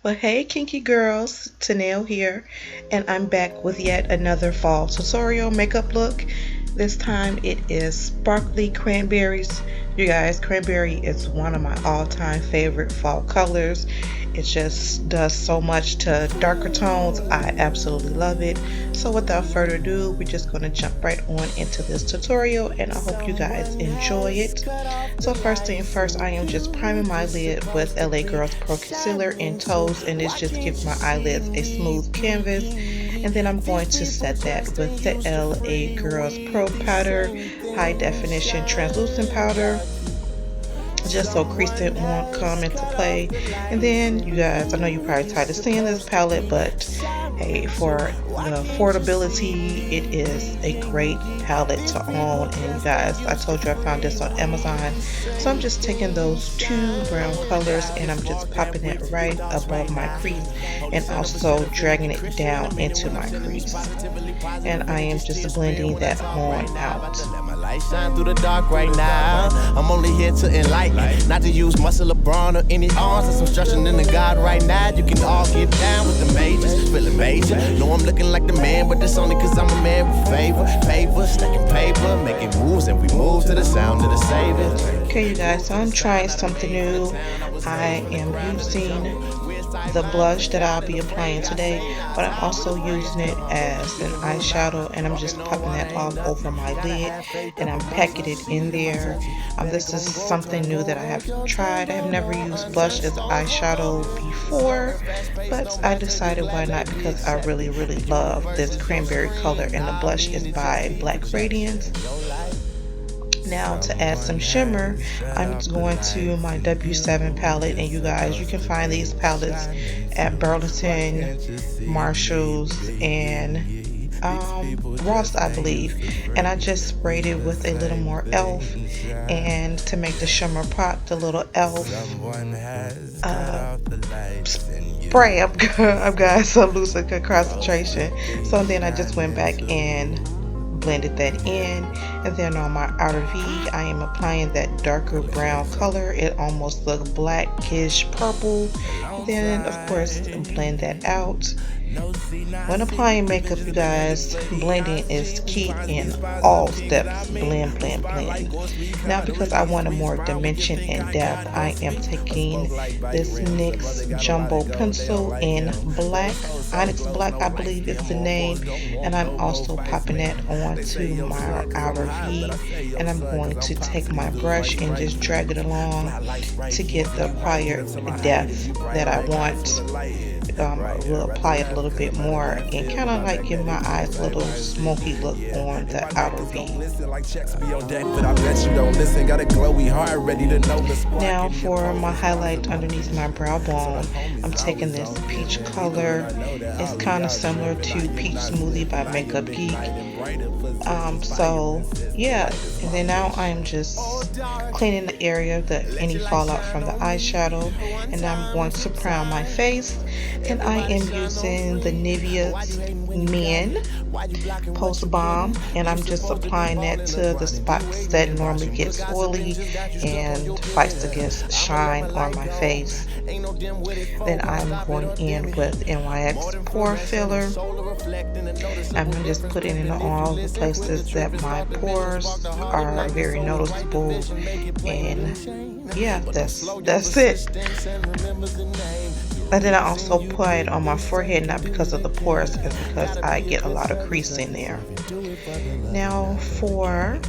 Well, hey, Kinky Girls, Tenell here, and I'm back with yet another fall tutorial makeup look. This time it is sparkly cranberries. You guys, cranberry is one of my all-time favorite fall colors. It just does so much to darker tones. I absolutely love it. So without further ado, we're just going to jump right on into this tutorial, and I hope you guys enjoy it. So first thing first, I am just priming my lid with LA Girls Pro Concealer in Toes, and this just gives my eyelids a smooth canvas. And then I'm going to set that with the LA Girls Pro Powder High Definition Translucent Powder, just so creasing won't come into play. And then you guys, I know you're probably tired of seeing this palette, but hey, for the affordability, it is a great palette to own. And you guys, I told you I found this on Amazon, so I'm just taking those two brown colors and I'm just popping it right above my crease and also dragging it down into my crease, and I am just blending that on out. Light shine through the dark right now. I'm only here to enlighten, not to use muscle or brawn or any arms. There's some structure in the God right now. You can all get down with the majors, feeling major. Know I'm looking like the man, but that's only cause I'm a man with favor, stacking paper, making moves, and we move to the sound of the savior. Okay, you guys, so I'm trying something new. I am using the blush that I'll be applying today, but I'm also using it as an eyeshadow, and I'm just popping that all over my lid and I'm packing it in there. This is something new that I have tried. I have never used blush as eyeshadow before, but I decided why not, because I really love this cranberry color, and the blush is by Black Radiance. Now to add some shimmer, I'm going to my W7 palette, and you guys, you can find these palettes at Burlington, Marshalls, and Ross, I believe. And I just sprayed it with a little more e.l.f. and to make the shimmer pop, the little e.l.f. Spray. I've got some loose concentration. So then I just went back and blended that in, and then on my outer V I am applying that darker brown color. It almost looks blackish purple, and then of course blend that out. When applying makeup, you guys, blending is key in all steps. Blend. Now, because I want a more dimension and depth, I am taking this NYX Jumbo Pencil in black, Onyx Black I believe is the name, and I'm also popping that onto my outer V, and I'm going to take my brush and just drag it along to get the required depth that I want. We'll apply it a little bit more and kind of like give my eyes a little smoky look on the outer V. Now for my highlight underneath my brow bone, I'm taking this peach color. It's kind of similar to Peach Smoothie by Makeup Geek. So yeah, and then now I'm just cleaning the area, any fallout from the eyeshadow, and I'm going to prime my face, and I am using the Nivea Men Post Balm, and I'm just applying that to the spots that normally get oily and fights against shine on my face. Then I'm going in with NYX Pore Filler. I'm just putting it in all the places that my pores are very noticeable, and yeah, that's it. And then I also apply it on my forehead, not because of the pores, but because I get a lot of crease in there. Now for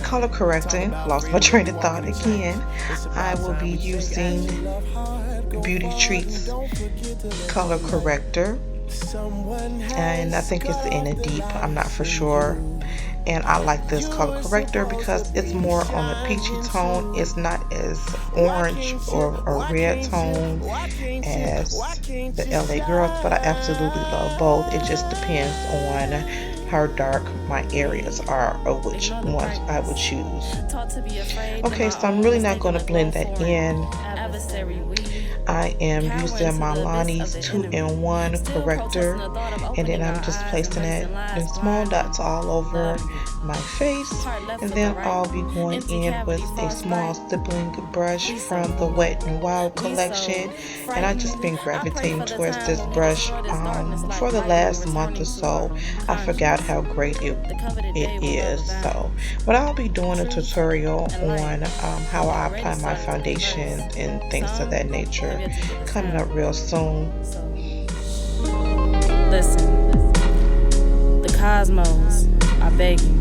color correcting, lost my train of thought again, I will be using Beauty Treats color corrector, and I think it's in a deep, I'm not for sure. And I like this color corrector because it's more on the peachy tone. It's not as orange or a red tone as the LA Girls, but I absolutely love both. It just depends on how dark my areas are or which ones I would choose. Okay, so I'm really not going to blend that in. I am using my Lonnie's 2-in-1 corrector, and then I'm just placing it in small dots all over my face, and then I'll be going in with a small stippling brush from the Wet n Wild collection, and I've just been gravitating towards this brush for the last month or so. I forgot how great it is. So, but I'll be doing a tutorial on how I apply my foundation and things of that nature coming up real soon. Listen, the cosmos are begging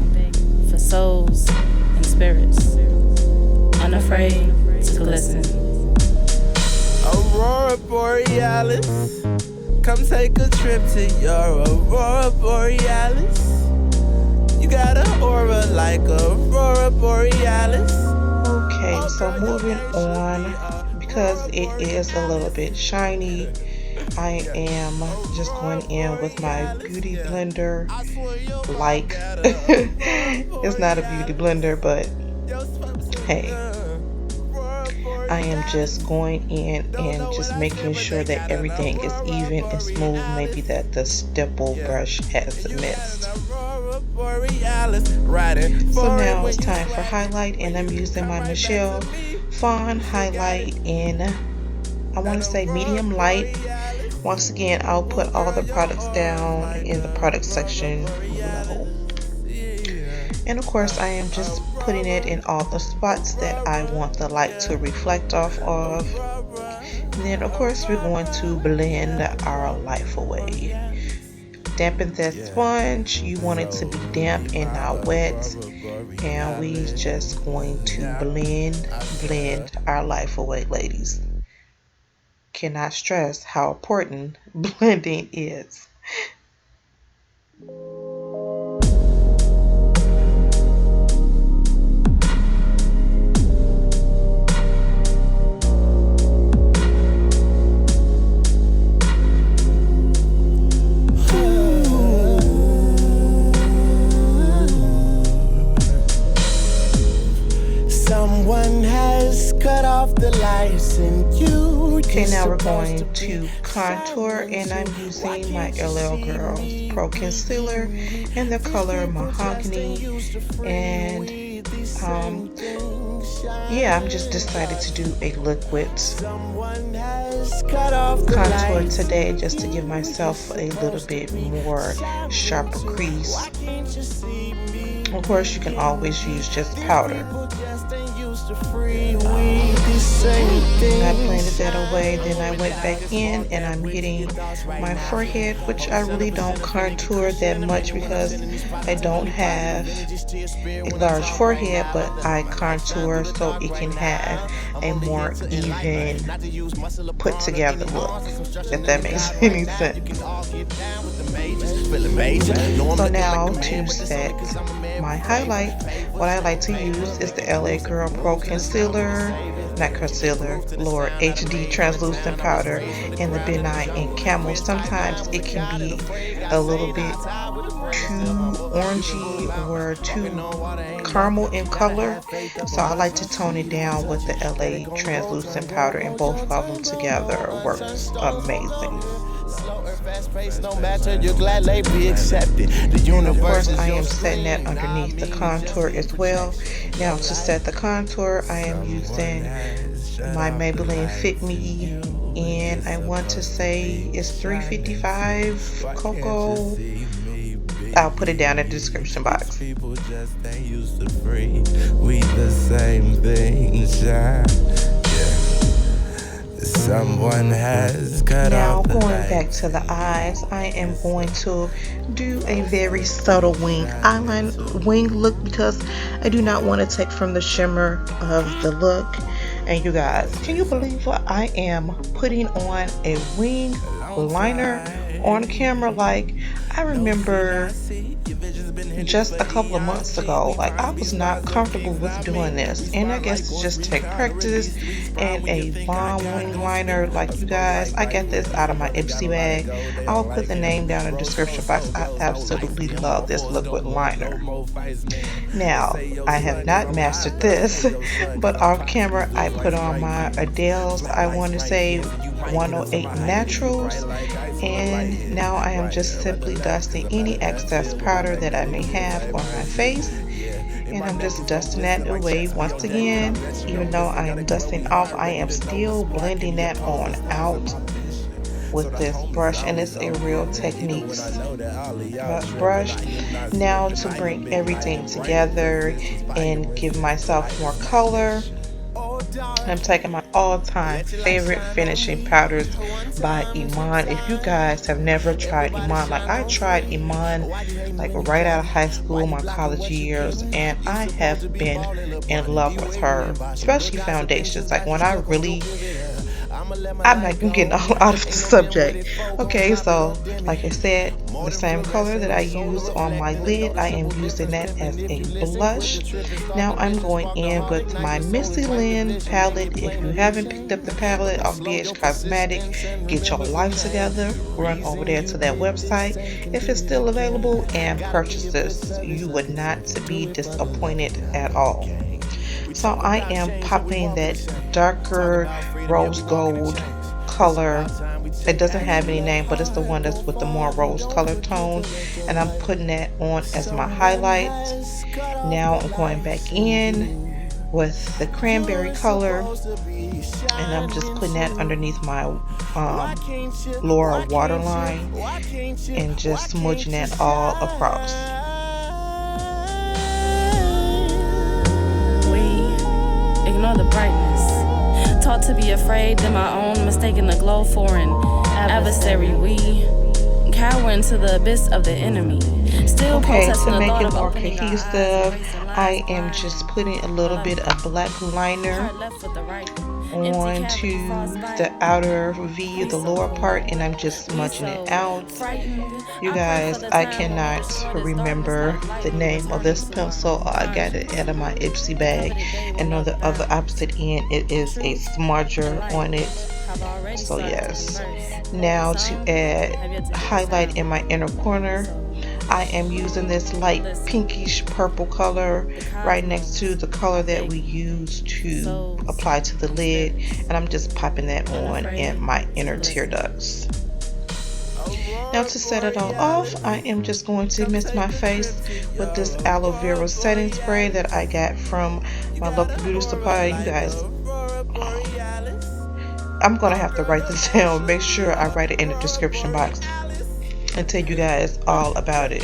for souls and spirits, unafraid to listen. Aurora Borealis, come take a trip to your Aurora Borealis. You got an aura like Aurora Borealis. Okay, so moving on, because it is a little bit shiny, I am just going in with my beauty blender. Like, it's not a beauty blender, but hey, I am just going in and just making sure that everything is even and smooth. Maybe that the stipple brush has missed. So now it's time for highlight, and I'm using my Michelle Fawn highlight in, I want to say, medium light. Once again, I'll put all the products down in the product section below. And of course, I am just putting it in all the spots that I want the light to reflect off of. And then of course, we're going to blend our life away. Dampen that sponge. You want it to be damp and not wet. And we just going to blend our life away, ladies. Cannot stress how important blending is. Someone has cut off the lights and you. Okay, now we're going to contour, and I'm using my LL Girls Pro Concealer in the color Mahogany. And yeah, I'm just decided to do a liquid contour today, just to give myself a little bit more sharper crease. Of course, you can always use just powder. I blended that away, then I went back in and I'm hitting my forehead, which I really don't contour that much because I don't have a large forehead, but I contour so it can have a more even, put together look, if that makes any sense. So now to set my highlight, what I like to use is the LA Girl Pro Concealer, not concealer, Lord, HD translucent powder in the Benign and Camel. Sometimes it can be a little bit too orangey or too caramel in color, so I like to tone it down with the LA translucent powder, and both of them together works amazing. Of course, I am setting that underneath the contour as well. Now to set the contour, I am using my Maybelline Fit Me, and I want to say it's 355 Cocoa. I'll put it down in the description box. People just ain't used to free. We the same thing, yeah. Someone has cut off the Now going light. back to the eyes, I am going to do a very subtle wing look because I do not want to take from the shimmer of the look. And you guys, can you believe what I am putting on a wing liner on camera? Like, I remember just a couple of months ago. Like, I was not comfortable with doing this, and I guess it just take practice and a bomb wing liner. Like, you guys, I got this out of my Ipsy bag. I will put the name down in the description box. I absolutely love this liquid liner. Now, I have not mastered this, but off camera I put on my Adele's, I want to say 108 Naturals, and now I am just simply dusting any excess powder that I may have on my face, and I'm just dusting that away once again. Even though I am dusting off, I am still blending that on out with this brush, and it's a Real Techniques brush. Now, to bring everything together and give myself more color, I'm taking my all-time favorite finishing powders by Iman. If you guys have never tried Iman, like I tried Iman like right out of high school, my college years, and I have been in love with her, especially foundations. Like when I really, I'm getting all out of the subject. Okay, so like I said, the same color that I use on my lid, I am using that as a blush. Now I'm going in with my Missy Lynn palette. If you haven't picked up the palette off BH Cosmetic, get your life together. Run over there to that website if it's still available and purchase this. You would not be disappointed at all. So I am popping that darker rose gold color. It doesn't have any name, but it's the one that's with the more rose color tone, and I'm putting that on as my highlight. Now I'm going back in with the cranberry color, and I'm just putting that underneath my Laura waterline and just smudging that all across. Ignore the brightness. Taught to be afraid, then my own mistaken the glow for an adversary. We cower into the abyss of the enemy. Still okay, to make it more cohesive, I am just putting a little bit of black liner onto the outer V, the lower part, and I'm just smudging it out. You guys, I cannot remember the name of this pencil. I got it out of my Ipsy bag, and on the other opposite end it is a smudger on it. So yes, now to add highlight in my inner corner, I am using this light pinkish purple color right next to the color that we use to apply to the lid, and I'm just popping that on in my inner tear ducts. Now to set it all off, I am just going to mist my face with this aloe vera setting spray that I got from my local beauty supply. You guys, I'm going to have to write this down. Make sure I write it in the description box and tell you guys all about it.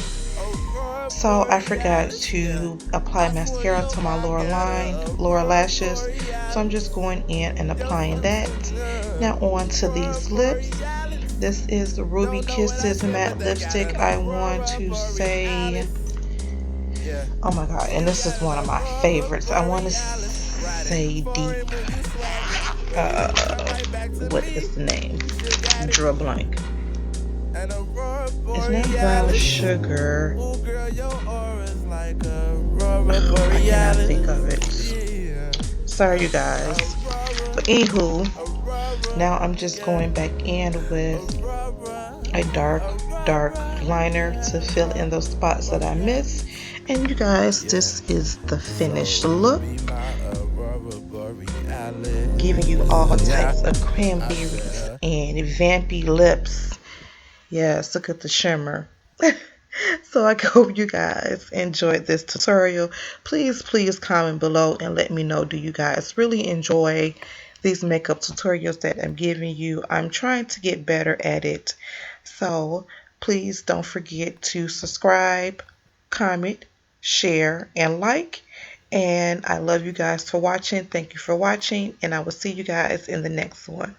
So I forgot to apply mascara to my lower lashes. So I'm just going in and applying that. Now on to these lips. This is the Ruby Kisses matte lipstick. I want to say, oh my god, and this is one of my favorites. I want to say deep, what is the name? Draw blank. It's not brown sugar. I cannot think of it. Sorry, you guys. But anywho, now I'm just going back in with a dark liner to fill in those spots that I missed. And you guys, this is the finished look, giving you all types of cranberries and vampy lips. Yes, look at the shimmer. So I hope you guys enjoyed this tutorial. Please comment below and let me know, do you guys really enjoy these makeup tutorials that I'm giving you? I'm trying to get better at it. So please don't forget to subscribe, comment, share, and like. And I love you guys for watching. Thank you for watching, and I will see you guys in the next one.